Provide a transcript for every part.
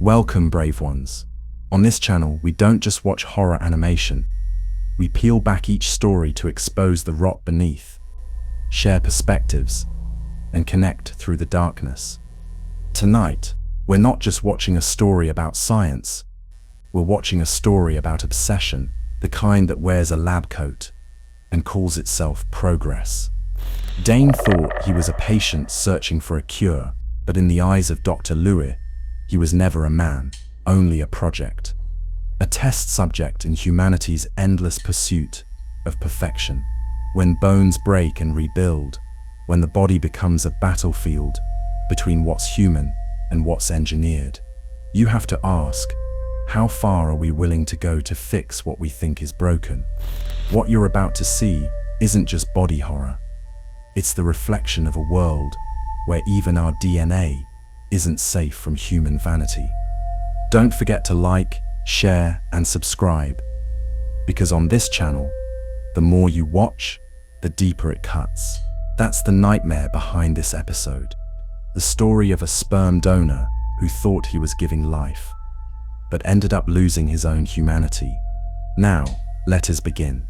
Welcome, brave ones. On this channel, we don't just watch horror animation. We peel back each story to expose the rot beneath, share perspectives, and connect through the darkness. Tonight, we're not just watching a story about science. We're watching a story about obsession, the kind that wears a lab coat and calls itself progress. Dane thought he was a patient searching for a cure, but in the eyes of Dr. Louis, he was never a man, only a project. A test subject in humanity's endless pursuit of perfection. When bones break and rebuild, when the body becomes a battlefield between what's human and what's engineered, you have to ask, how far are we willing to go to fix what we think is broken? What you're about to see isn't just body horror. It's the reflection of a world where even our DNA isn't safe from human vanity. Don't forget to like, share, and subscribe, because on this channel, the more you watch, the deeper it cuts. That's the nightmare behind this episode. The story of a sperm donor who thought he was giving life, but ended up losing his own humanity. Now, let us begin.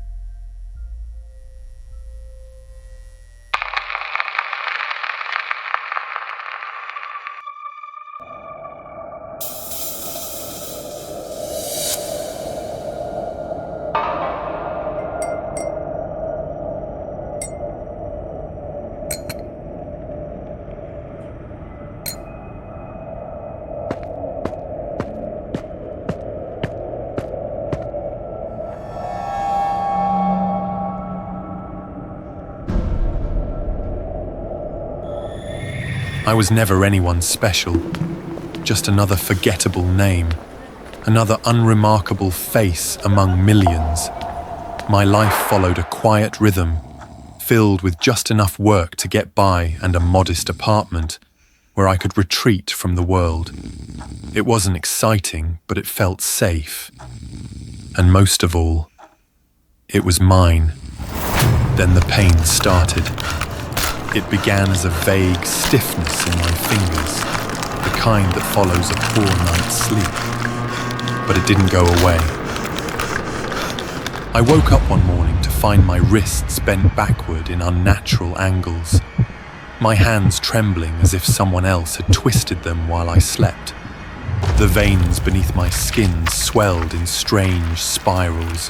I was never anyone special, just another forgettable name, another unremarkable face among millions. My life followed a quiet rhythm, filled with just enough work to get by and a modest apartment where I could retreat from the world. It wasn't exciting, but it felt safe. And most of all, it was mine. Then the pain started. It began as a vague stiffness in my fingers, the kind that follows a poor night's sleep. But it didn't go away. I woke up one morning to find my wrists bent backward in unnatural angles, my hands trembling as if someone else had twisted them while I slept. The veins beneath my skin swelled in strange spirals,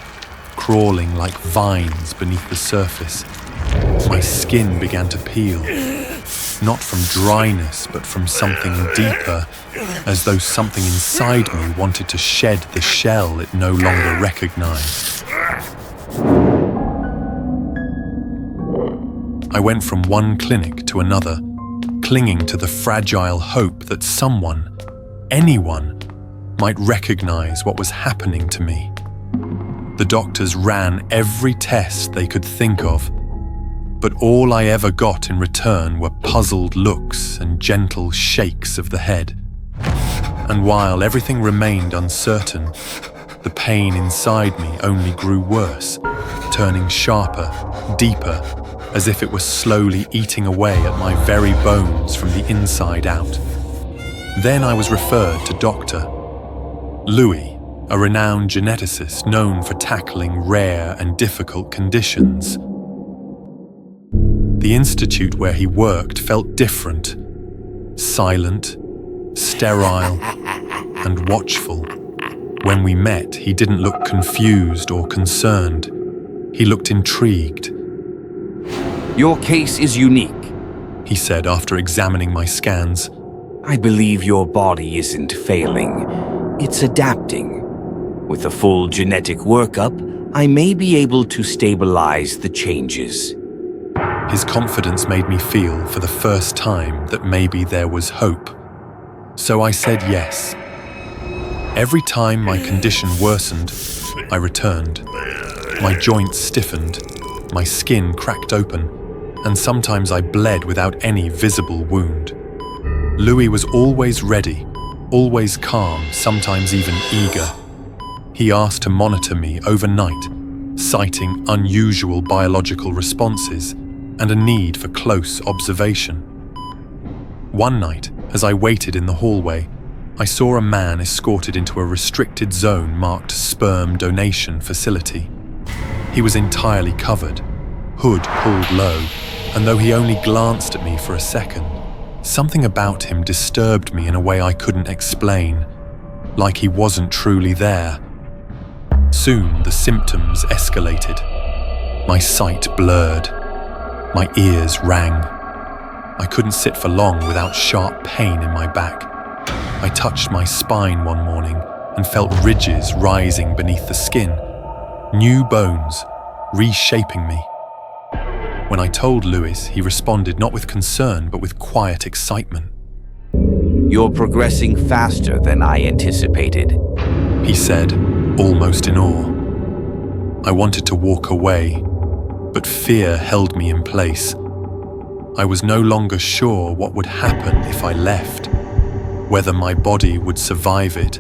crawling like vines beneath the surface. My skin began to peel, not from dryness, but from something deeper, as though something inside me wanted to shed the shell it no longer recognized. I went from one clinic to another, clinging to the fragile hope that someone, anyone, might recognize what was happening to me. The doctors ran every test they could think of, but all I ever got in return were puzzled looks and gentle shakes of the head. And while everything remained uncertain, the pain inside me only grew worse, turning sharper, deeper, as if it were slowly eating away at my very bones from the inside out. Then I was referred to Dr. Louis, a renowned geneticist known for tackling rare and difficult conditions. The institute where he worked felt different, silent, sterile, and watchful. When we met, he didn't look confused or concerned. He looked intrigued. Your case is unique, he said after examining my scans. I believe your body isn't failing. It's adapting. With a full genetic workup, I may be able to stabilize the changes. His confidence made me feel for the first time that maybe there was hope. So I said yes. Every time my condition worsened, I returned. My joints stiffened, my skin cracked open, and sometimes I bled without any visible wound. Louis was always ready, always calm, sometimes even eager. He asked to monitor me overnight, citing unusual biological responses and a need for close observation. One night, as I waited in the hallway, I saw a man escorted into a restricted zone marked Sperm Donation Facility. He was entirely covered, hood pulled low, and though he only glanced at me for a second, something about him disturbed me in a way I couldn't explain, like he wasn't truly there. Soon the symptoms escalated. My sight blurred. My ears rang. I couldn't sit for long without sharp pain in my back. I touched my spine one morning and felt ridges rising beneath the skin, new bones reshaping me. When I told Lewis, he responded not with concern but with quiet excitement. You're progressing faster than I anticipated, He said, almost in awe. I wanted to walk away, but fear held me in place. I was no longer sure what would happen if I left, whether my body would survive it,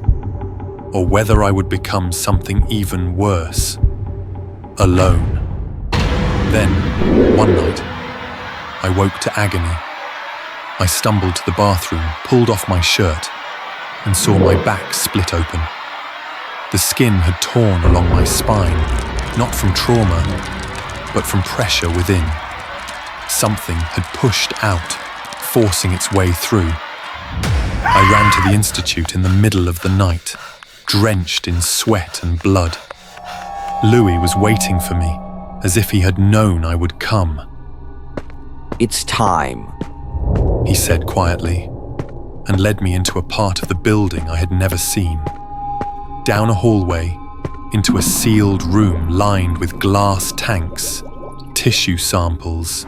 or whether I would become something even worse, alone. Then, one night, I woke to agony. I stumbled to the bathroom, pulled off my shirt, and saw my back split open. The skin had torn along my spine, not from trauma, but from pressure within. Something had pushed out, forcing its way through. I ran to the institute in the middle of the night, drenched in sweat and blood. Louis was waiting for me, as if he had known I would come. It's time, He said quietly, and led me into a part of the building I had never seen. Down a hallway, into a sealed room lined with glass tanks, tissue samples,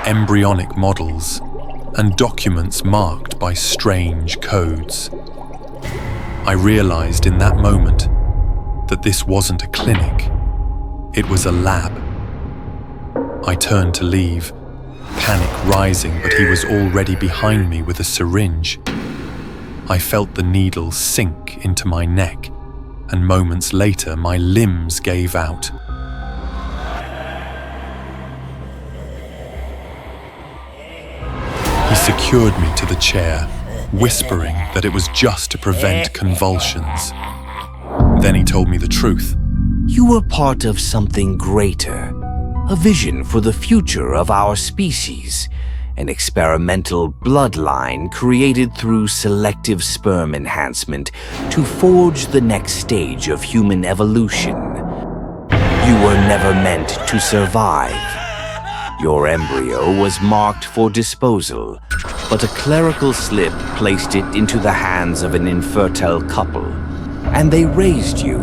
embryonic models, and documents marked by strange codes. I realized in that moment that this wasn't a clinic, it was a lab. I turned to leave, panic rising, but he was already behind me with a syringe. I felt the needle sink into my neck, and moments later my limbs gave out. He secured me to the chair, whispering that it was just to prevent convulsions. Then he told me the truth. You were part of something greater, a vision for the future of our species, an experimental bloodline created through selective sperm enhancement to forge the next stage of human evolution. You were never meant to survive. Your embryo was marked for disposal, but a clerical slip placed it into the hands of an infertile couple, and they raised you,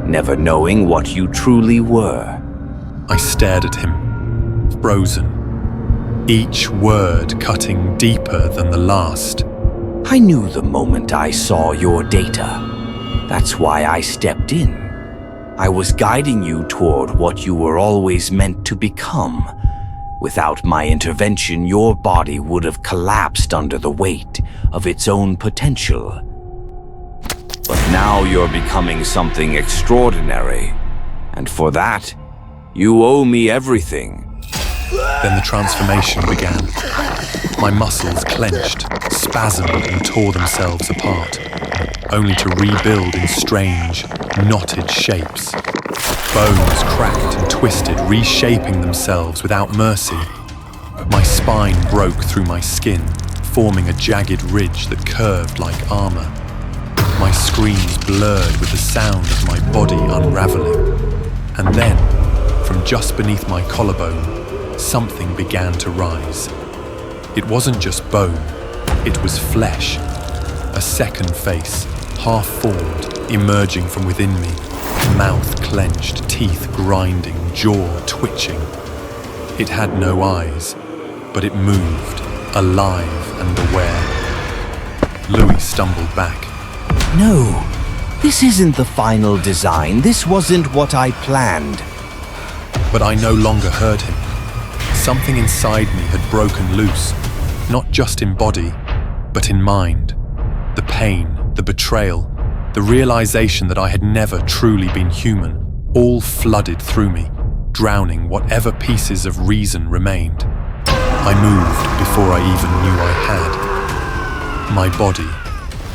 never knowing what you truly were. I stared at him, frozen, each word cutting deeper than the last. I knew the moment I saw your data. That's why I stepped in. I was guiding you toward what you were always meant to become. Without my intervention, your body would have collapsed under the weight of its own potential. But now you're becoming something extraordinary, and for that, you owe me everything. Then the transformation began. My muscles clenched, spasmed, and tore themselves apart, only to rebuild in strange, knotted shapes. Bones cracked and twisted, reshaping themselves without mercy. My spine broke through my skin, forming a jagged ridge that curved like armor. My screams blurred with the sound of my body unraveling. And then, from just beneath my collarbone, something began to rise. It wasn't just bone, it was flesh. A second face, half-formed, emerging from within me. Mouth clenched, teeth grinding, jaw twitching. It had no eyes, but it moved, alive and aware. Louis stumbled back. No, this isn't the final design. This wasn't what I planned. But I no longer heard him. Something inside me had broken loose, not just in body, but in mind. The pain, the betrayal, the realization that I had never truly been human, all flooded through me, drowning whatever pieces of reason remained. I moved before I even knew I had. My body,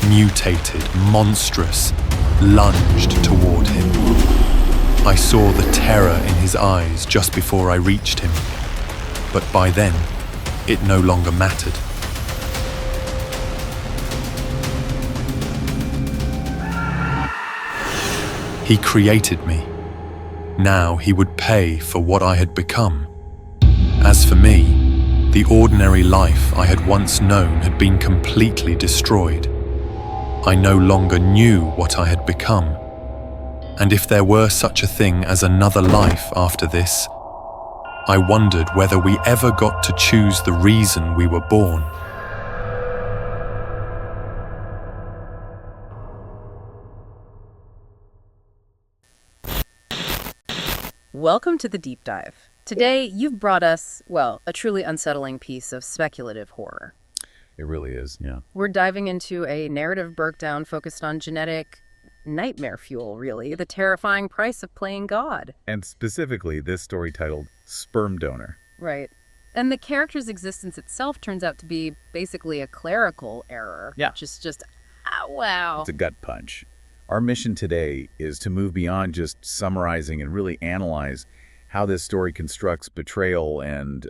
mutated, monstrous, lunged toward him. I saw the terror in his eyes just before I reached him, but by then, it no longer mattered. He created me. Now he would pay for what I had become. As for me, the ordinary life I had once known had been completely destroyed. I no longer knew what I had become. And if there were such a thing as another life after this, I wondered whether we ever got to choose the reason we were born. Welcome to the Deep Dive. Today, you've brought us, well, a truly unsettling piece of speculative horror. It really is, yeah. We're diving into a narrative breakdown focused on genetic nightmare fuel, really, the terrifying price of playing God. And specifically, this story titled Sperm Donor. Right. And the character's existence itself turns out to be basically a clerical error. Yeah. Which is just, wow. It's a gut punch. Our mission today is to move beyond just summarizing and really analyze how this story constructs betrayal and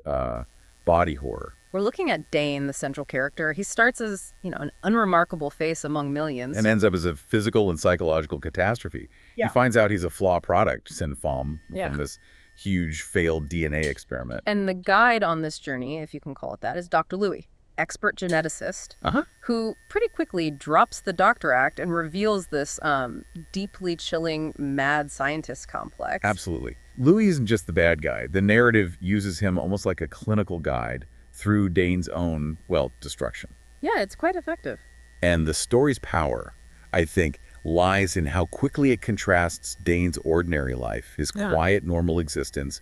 body horror. We're looking at Dane, the central character. He starts as, an unremarkable face among millions. And ends up as a physical and psychological catastrophe. Yeah. He finds out he's a flaw product, Synfom, Yeah. from this huge failed DNA experiment. And the guide on this journey, if you can call it that, is Dr. Louis, expert geneticist, who pretty quickly drops the Doctor Act and reveals this deeply chilling mad scientist complex. Absolutely. Louis isn't just the bad guy. The narrative uses him almost like a clinical guide through Dane's own, destruction. Yeah, it's quite effective. And the story's power, I think, lies in how quickly it contrasts Dane's ordinary life, his quiet, normal existence,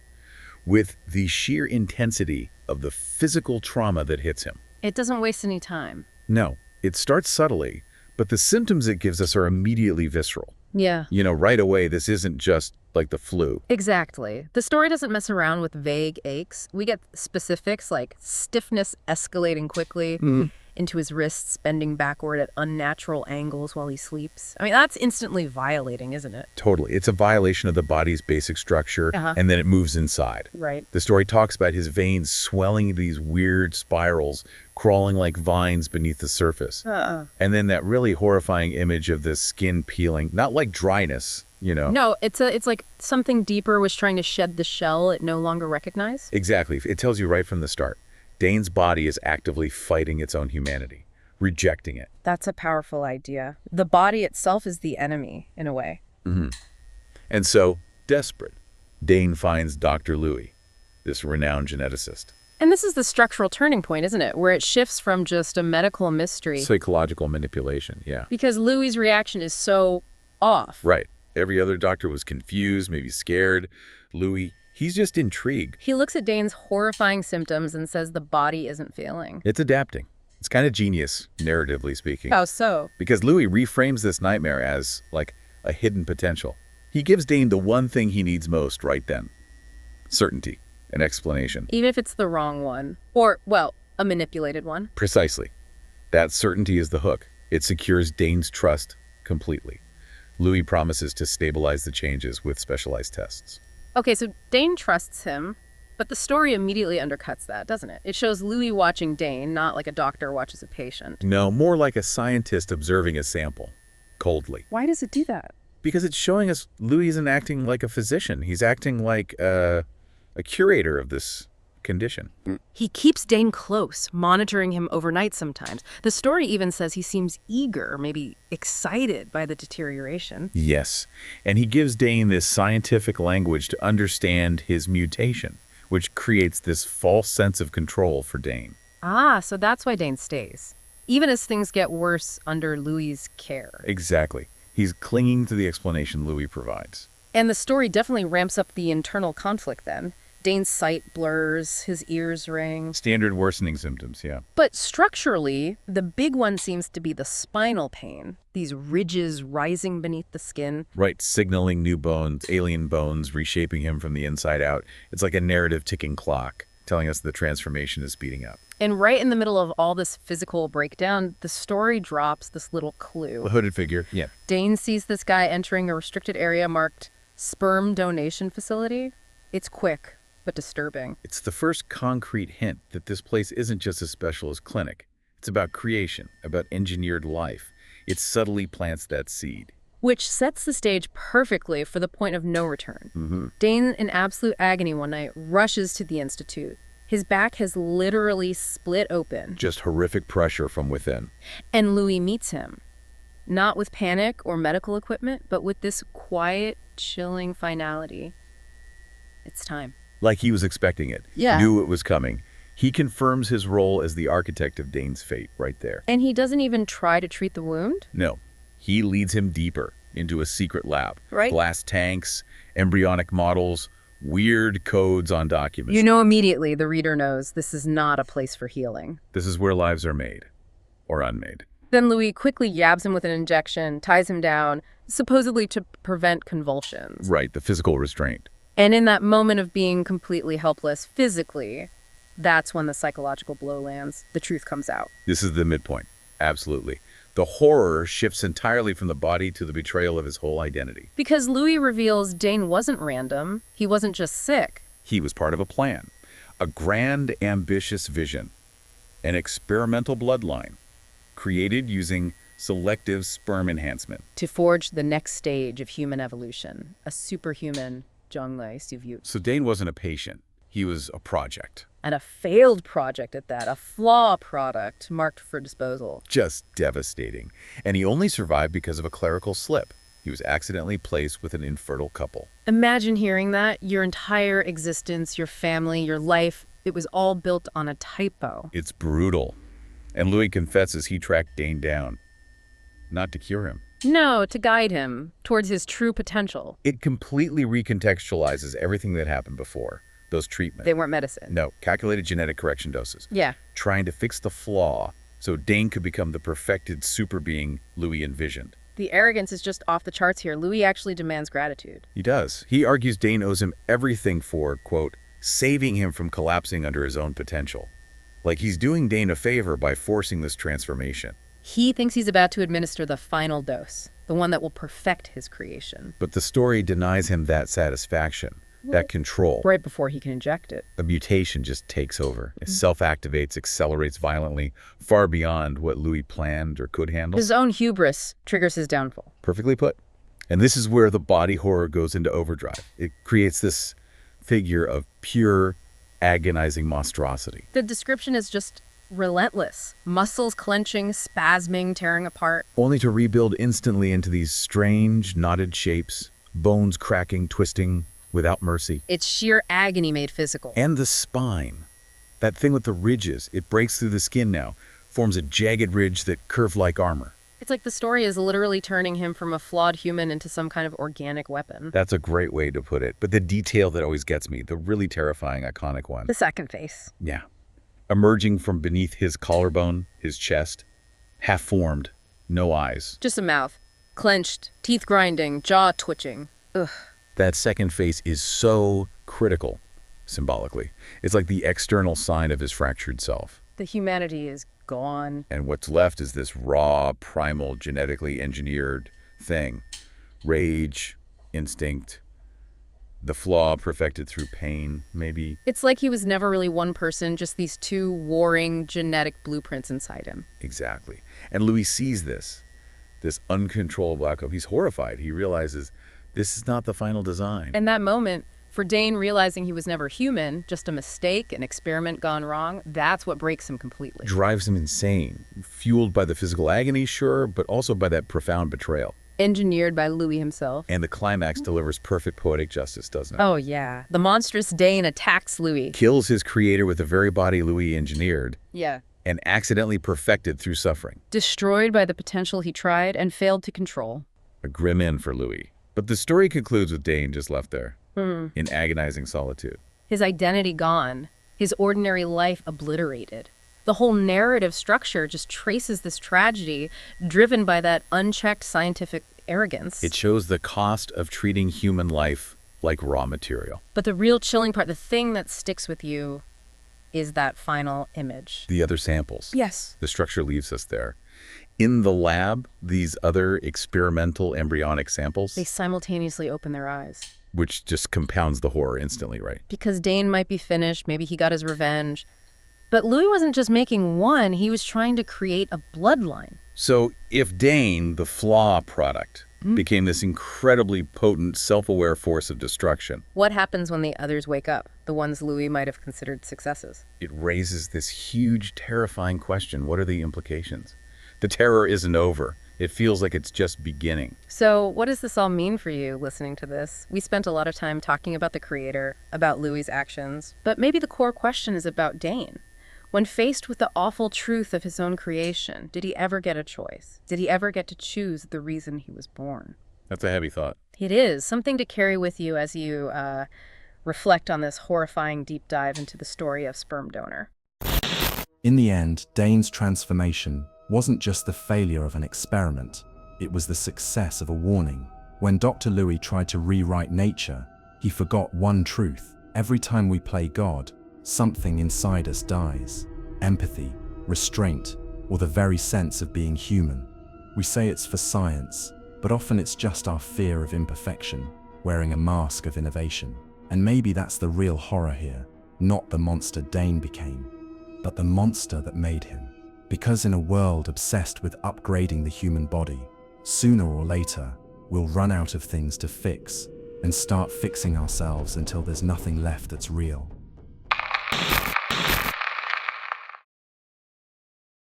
with the sheer intensity of the physical trauma that hits him. It doesn't waste any time. No, it starts subtly, but the symptoms it gives us are immediately visceral. Yeah. Right away, this isn't just like the flu. Exactly. The story doesn't mess around with vague aches. We get specifics like stiffness escalating quickly into his wrists, bending backward at unnatural angles while he sleeps. I mean, that's instantly violating, isn't it? Totally. It's a violation of the body's basic structure, and then it moves inside. Right. The story talks about his veins swelling into these weird spirals, crawling like vines beneath the surface. And then that really horrifying image of the skin peeling, not like dryness, No, it's like something deeper was trying to shed the shell it no longer recognized. Exactly. It tells you right from the start. Dane's body is actively fighting its own humanity, rejecting it. That's a powerful idea. The body itself is the enemy, in a way. And so, desperate, Dane finds Dr. Louis, this renowned geneticist. And this is the structural turning point, isn't it? Where it shifts from just a medical mystery. Psychological manipulation, yeah. Because Louis' reaction is so off. Right. Every other doctor was confused, maybe scared. Louis, he's just intrigued. He looks at Dane's horrifying symptoms and says the body isn't failing. It's adapting. It's kind of genius, narratively speaking. How so? Because Louis reframes this nightmare as, like, a hidden potential. He gives Dane the one thing he needs most right then. Certainty. An explanation. Even if it's the wrong one. Or, a manipulated one. Precisely. That certainty is the hook. It secures Dane's trust completely. Louis promises to stabilize the changes with specialized tests. Okay, so Dane trusts him, but the story immediately undercuts that, doesn't it? It shows Louis watching Dane, not like a doctor watches a patient. No, more like a scientist observing a sample, coldly. Why does it do that? Because it's showing us Louis isn't acting like a physician. He's acting like a curator of this condition. He keeps Dane close, monitoring him overnight sometimes. The story even says he seems eager, maybe excited by the deterioration. Yes, and he gives Dane this scientific language to understand his mutation, which creates this false sense of control for Dane. Ah, so that's why Dane stays, even as things get worse under Louis' care. Exactly. He's clinging to the explanation Louis provides. And the story definitely ramps up the internal conflict then. Dane's sight blurs, his ears ring. Standard worsening symptoms, yeah. But structurally, the big one seems to be the spinal pain, these ridges rising beneath the skin. Right, signaling new bones, alien bones, reshaping him from the inside out. It's like a narrative ticking clock, telling us the transformation is speeding up. And right in the middle of all this physical breakdown, the story drops this little clue. The hooded figure. Yeah. Dane sees this guy entering a restricted area marked sperm donation facility. It's quick, but disturbing. It's the first concrete hint that this place isn't just a specialist clinic. It's about creation, about engineered life. It subtly plants that seed. Which sets the stage perfectly for the point of no return. Dane, in absolute agony one night, rushes to the institute. His back has literally split open. Just horrific pressure from within. And Louis meets him. Not with panic or medical equipment, but with this quiet, chilling finality. It's time. Like he was expecting it. Yeah. Knew it was coming. He confirms his role as the architect of Dane's fate right there. And he doesn't even try to treat the wound? No. He leads him deeper into a secret lab. Right. Glass tanks, embryonic models, weird codes on documents. You know immediately the reader knows this is not a place for healing. This is where lives are made. Or unmade. Then Louis quickly yabs him with an injection, ties him down, supposedly to prevent convulsions. Right, the physical restraint. And in that moment of being completely helpless physically, that's when the psychological blow lands. The truth comes out. This is the midpoint. Absolutely. The horror shifts entirely from the body to the betrayal of his whole identity. Because Louis reveals Dane wasn't random. He wasn't just sick. He was part of a plan. A grand, ambitious vision. An experimental bloodline. Created using selective sperm enhancement. To forge the next stage of human evolution. A superhuman Zhonglai Suvyu. So Dane wasn't a patient. He was a project. And a failed project at that. A flaw product marked for disposal. Just devastating. And he only survived because of a clerical slip. He was accidentally placed with an infertile couple. Imagine hearing that. Your entire existence, your family, your life, it was all built on a typo. It's brutal. And Louis confesses he tracked Dane down. Not to cure him. No, to guide him towards his true potential. It completely recontextualizes everything that happened before. Those treatments. They weren't medicine. No, calculated genetic correction doses. Yeah. Trying to fix the flaw so Dane could become the perfected super being Louis envisioned. The arrogance is just off the charts here. Louis actually demands gratitude. He does. He argues Dane owes him everything for, quote, saving him from collapsing under his own potential. Like he's doing Dane a favor by forcing this transformation. He thinks he's about to administer the final dose, the one that will perfect his creation. But the story denies him that satisfaction, that control. Right before he can inject it. A mutation just takes over. It self-activates, accelerates violently, far beyond what Louis planned or could handle. His own hubris triggers his downfall. Perfectly put. And this is where the body horror goes into overdrive. It creates this figure of pure, agonizing monstrosity. The description is just relentless. Muscles clenching, spasming, tearing apart. Only to rebuild instantly into these strange, knotted shapes, bones cracking, twisting, without mercy. It's sheer agony made physical. And the spine. That thing with the ridges, it breaks through the skin now, forms a jagged ridge that curved like armor. It's like the story is literally turning him from a flawed human into some kind of organic weapon. That's a great way to put it. But the detail that always gets me, the really terrifying, iconic one. The second face. Yeah. Emerging from beneath his collarbone, his chest, half-formed, no eyes. Just a mouth. Clenched, teeth grinding, jaw twitching. Ugh. That second face is so critical, symbolically. It's like the external sign of his fractured self. The humanity is gone. And what's left is this raw, primal, genetically engineered thing. Rage, instinct, the flaw perfected through pain, maybe. It's like he was never really one person, just these two warring genetic blueprints inside him. Exactly. And Louis sees this uncontrollable outcome. He's horrified. He realizes this is not the final design. And that moment, for Dane realizing he was never human, just a mistake, an experiment gone wrong, that's what breaks him completely. Drives him insane, fueled by the physical agony, sure, but also by that profound betrayal. Engineered by Louis himself. And the climax delivers perfect poetic justice, doesn't it? Oh, yeah. The monstrous Dane attacks Louis. Kills his creator with the very body Louis engineered. Yeah. And accidentally perfected through suffering. Destroyed by the potential he tried and failed to control. A grim end for Louis. But the story concludes with Dane just left there. In agonizing solitude. His identity gone. His ordinary life obliterated. The whole narrative structure just traces this tragedy, driven by that unchecked scientific arrogance. It shows the cost of treating human life like raw material. But the real chilling part, the thing that sticks with you, is that final image. The other samples. Yes. The structure leaves us there. In the lab, these other experimental embryonic samples, They simultaneously open their eyes. which just compounds the horror instantly, right? Because Dane might be finished, maybe he got his revenge. But Louis wasn't just making one, he was trying to create a bloodline. So if Dane, the flaw product, became this incredibly potent, self-aware force of destruction, What happens when the others wake up, the ones Louis might have considered successes? it raises this huge, terrifying question. What are the implications? The terror isn't over. It feels like it's just beginning. So what does this all mean for you, listening to this? We spent a lot of time talking about the creator, about Louis's actions, but maybe the core question is about Dane. When faced with the awful truth of his own creation, did he ever get a choice? Did he ever get to choose the reason he was born? That's a heavy thought. It is something to carry with you as you reflect on this horrifying deep dive into the story of Sperm Donor. In the end, Dane's transformation wasn't just the failure of an experiment, it was the success of a warning. When Dr. Louis tried to rewrite nature, he forgot one truth. Every time we play God, something inside us dies. Empathy, restraint, or the very sense of being human. We say it's for science, but often it's just our fear of imperfection, wearing a mask of innovation. And maybe that's the real horror here, not the monster Dane became, but the monster that made him. Because in a world obsessed with upgrading the human body, sooner or later, we'll run out of things to fix and start fixing ourselves until there's nothing left that's real.